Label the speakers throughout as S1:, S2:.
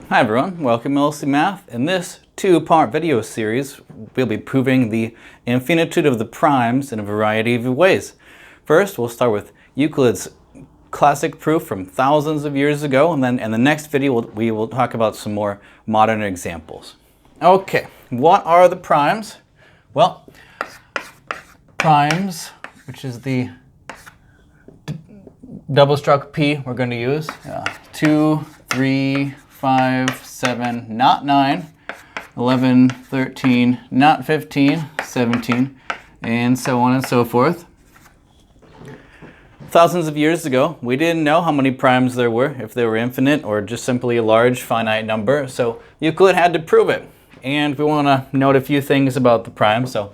S1: Hi everyone, welcome to LC Math. In this two-part video series, we'll be proving the infinitude of the primes in a variety of ways. First, we'll start with Euclid's classic proof from thousands of years ago, and then in the next video we will talk about some more modern examples. Okay, what are the primes? Well, primes, which is the double struct P we're going to use, 2, 3, 5, 7, not 9, 11, 13, not 15, 17, and so on and so forth. Thousands of years ago, we didn't know how many primes there were, if they were infinite or just simply a large finite number, so Euclid had to prove it. And we want to note a few things about the primes. So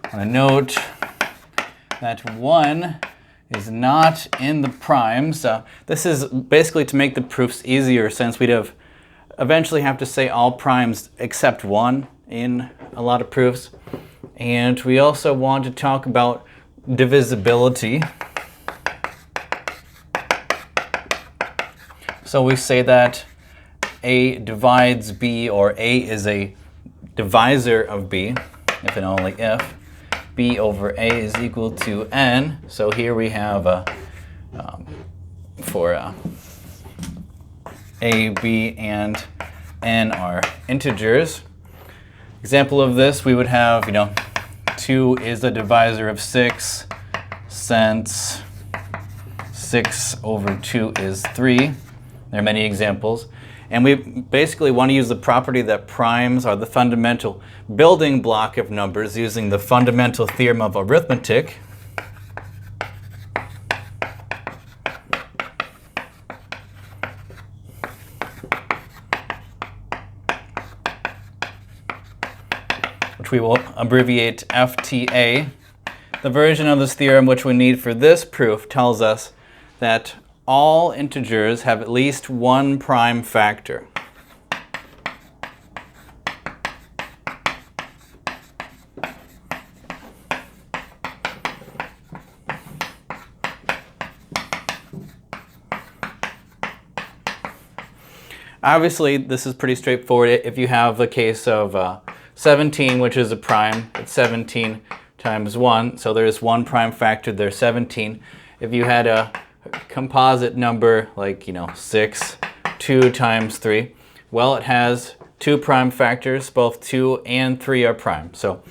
S1: I want to note that 1 is not in the primes. This is basically to make the proofs easier, since we'd eventually have to say all primes except 1 in a lot of proofs. And we also want to talk about divisibility. So we say that A divides B, or A is a divisor of B, if and only if B over A is equal to N. So here we have for A, B, and N are integers. Example of this, we would have, 2 is a divisor of 6, since 6 over 2 is 3. There are many examples. And we basically want to use the property that primes are the fundamental building block of numbers using the Fundamental Theorem of Arithmetic. Which we will abbreviate FTA. The version of this theorem which we need for this proof tells us that all integers have at least one prime factor. Obviously, this is pretty straightforward. If you have the case of 17, which is a prime, it's 17 times 1, so there's one prime factor, there's 17. If you had a composite number like 6, 2 times 3, well, it has two prime factors. Both 2 and 3 are prime. So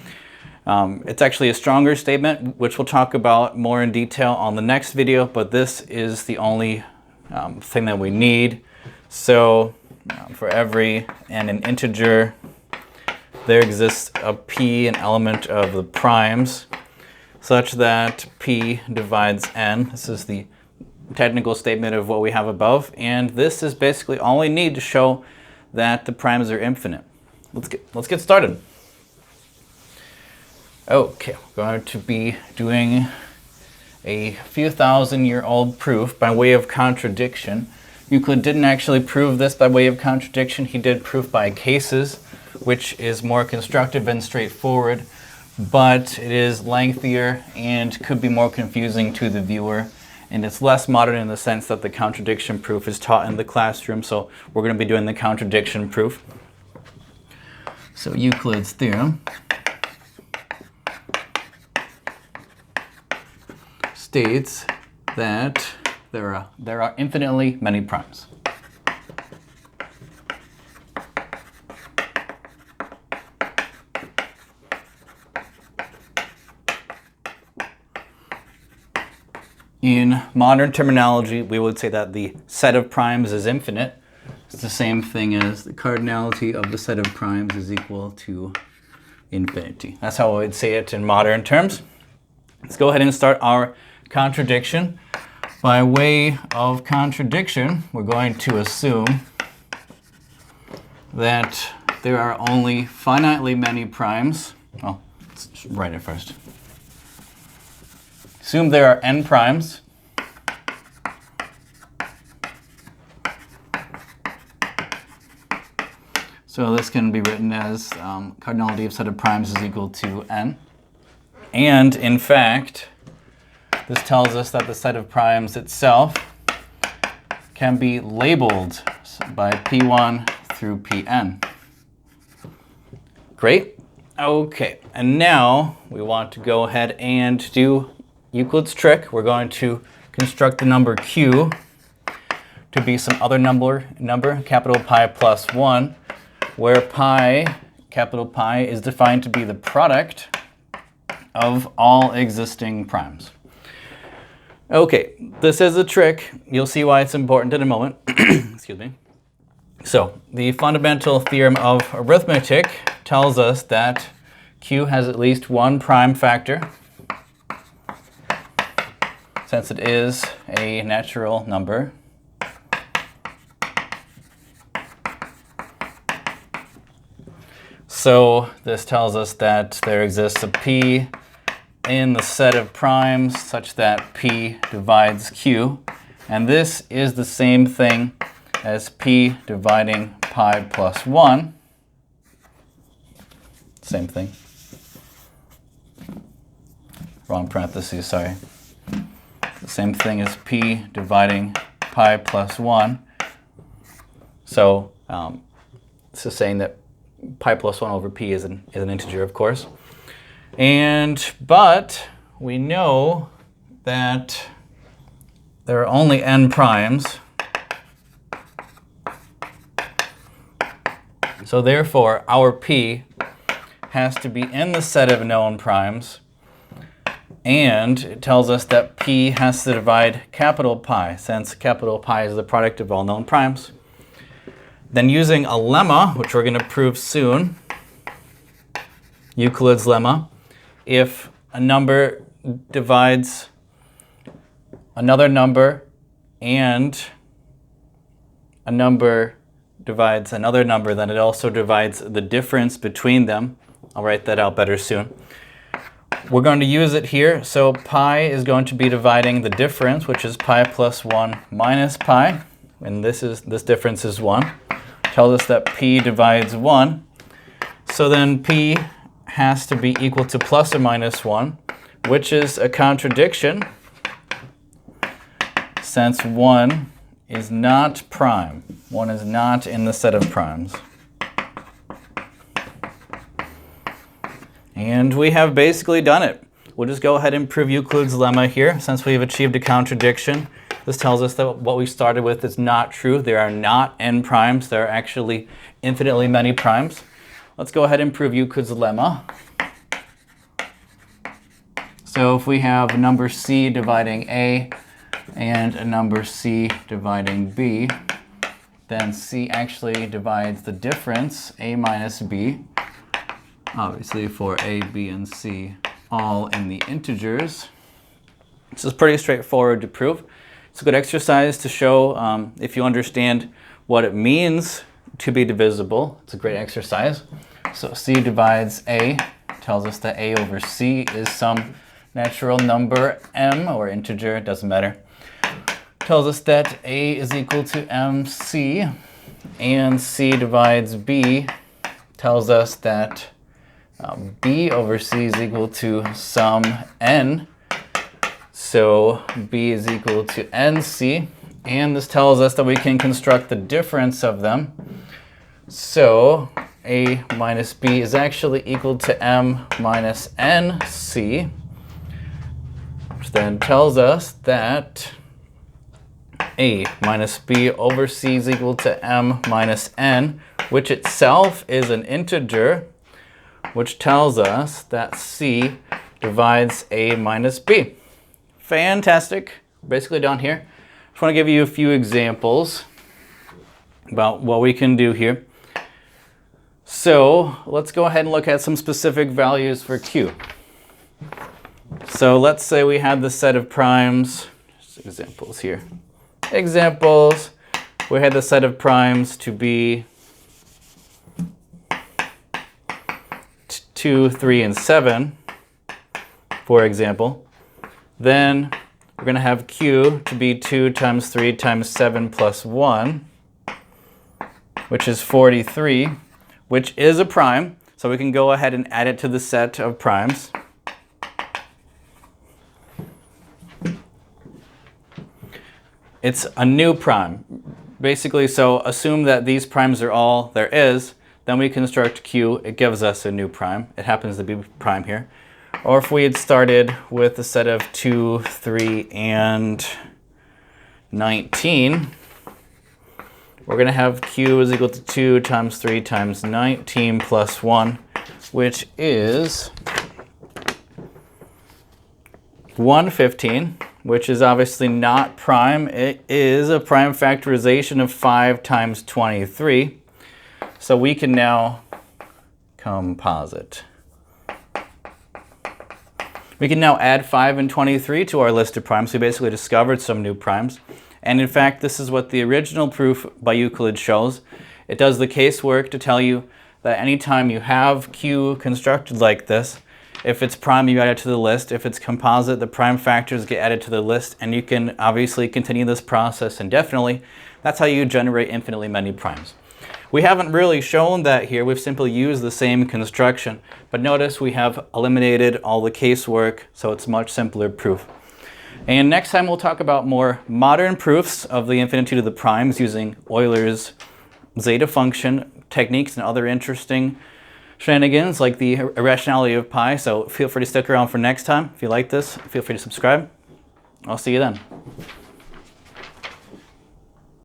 S1: it's actually a stronger statement, which we'll talk about more in detail on the next video, but this is the only thing that we need. So for every n an integer, there exists a p, an element of the primes, such that p divides n. This is the technical statement of what we have above, and this is basically all we need to show that the primes are infinite. Let's get started. Okay, we're going to be doing a few thousand-year-old proof by way of contradiction. Euclid didn't actually prove this by way of contradiction. He did proof by cases, which is more constructive and straightforward, but it is lengthier and could be more confusing to the viewer. And it's less modern in the sense that the contradiction proof is taught in the classroom, so we're going to be doing the contradiction proof. So Euclid's theorem states that there are infinitely many primes. In modern terminology, we would say that the set of primes is infinite. It's the same thing as the cardinality of the set of primes is equal to infinity. That's how I would say it in modern terms. Let's go ahead and start our contradiction. By way of contradiction, we're going to assume that there are only finitely many primes. Well, let's write it first. Assume there are n primes. So this can be written as cardinality of set of primes is equal to n. And in fact, this tells us that the set of primes itself can be labeled by P1 through Pn. Great. Okay, and now we want to go ahead and do Euclid's trick. We're going to construct the number q to be some other number, capital Pi plus 1, where pi, capital Pi, is defined to be the product of all existing primes. Okay, this is a trick. You'll see why it's important in a moment. Excuse me. So, the Fundamental Theorem of Arithmetic tells us that q has at least one prime factor, since it is a natural number. So this tells us that there exists a p in the set of primes such that p divides q, and this is the same thing as p dividing pi plus 1. Same thing. Wrong parentheses, sorry. The same thing as p dividing pi plus 1. So this is saying that pi plus 1 over p is an integer, of course. But we know that there are only n primes. So therefore, our p has to be in the set of known primes. And it tells us that p has to divide capital Pi, since capital Pi is the product of all known primes. Then using a lemma, which we're going to prove soon, Euclid's lemma, if a number divides another number and a number divides another number, then it also divides the difference between them. I'll write that out better soon. We're going to use it here. So pi is going to be dividing the difference, which is pi plus 1 minus pi. And this difference is 1. Tells us that p divides 1. So then p has to be equal to plus or minus 1, which is a contradiction, since 1 is not prime. 1 is not in the set of primes. And we have basically done it. We'll just go ahead and prove Euclid's lemma here, since we've achieved a contradiction. This tells us that what we started with is not true. There are not n primes. There are actually infinitely many primes. Let's go ahead and prove Euclid's lemma. So if we have a number c dividing a and a number c dividing b, then c actually divides the difference, a minus b, obviously for a, b, and c all in the integers. This is pretty straightforward to prove. It's a good exercise to show if you understand what it means to be divisible. It's a great exercise. So c divides a, tells us that a over c is some natural number m, or integer, it doesn't matter. Tells us that a is equal to mc, and c divides b, tells us that b over c is equal to some n. So b is equal to nc, and this tells us that we can construct the difference of them. So a minus b is actually equal to m minus nc, which then tells us that a minus b over c is equal to m minus n, which itself is an integer, which tells us that c divides a minus b. Fantastic. Basically done here. Just want to give you a few examples about what we can do here. So let's go ahead and look at some specific values for q. So let's say we had the set of primes, just examples here. Examples, we had the set of primes to be 2, 3, and 7, for example. Then we're going to have q to be 2 times 3 times 7 plus 1, which is 43, which is a prime. So we can go ahead and add it to the set of primes. It's a new prime. basically, so assume that these primes are all there is, then we construct Q, it gives us a new prime. It happens to be prime here. Or if we had started with a set of 2, 3, and 19, we're going to have Q is equal to 2 times 3 times 19 plus 1, which is 115, which is obviously not prime. It is a prime factorization of 5 times 23. So we can now composite. We can now add 5 and 23 to our list of primes. We basically discovered some new primes. And in fact, this is what the original proof by Euclid shows. It does the casework to tell you that anytime you have Q constructed like this, if it's prime, you add it to the list. If it's composite, the prime factors get added to the list, and you can obviously continue this process indefinitely. That's how you generate infinitely many primes. We haven't really shown that here. We've simply used the same construction. But notice we have eliminated all the casework, so it's a much simpler proof. And next time we'll talk about more modern proofs of the infinitude of the primes using Euler's zeta function techniques and other interesting shenanigans like the irrationality of pi. So feel free to stick around for next time. If you like this, feel free to subscribe. I'll see you then.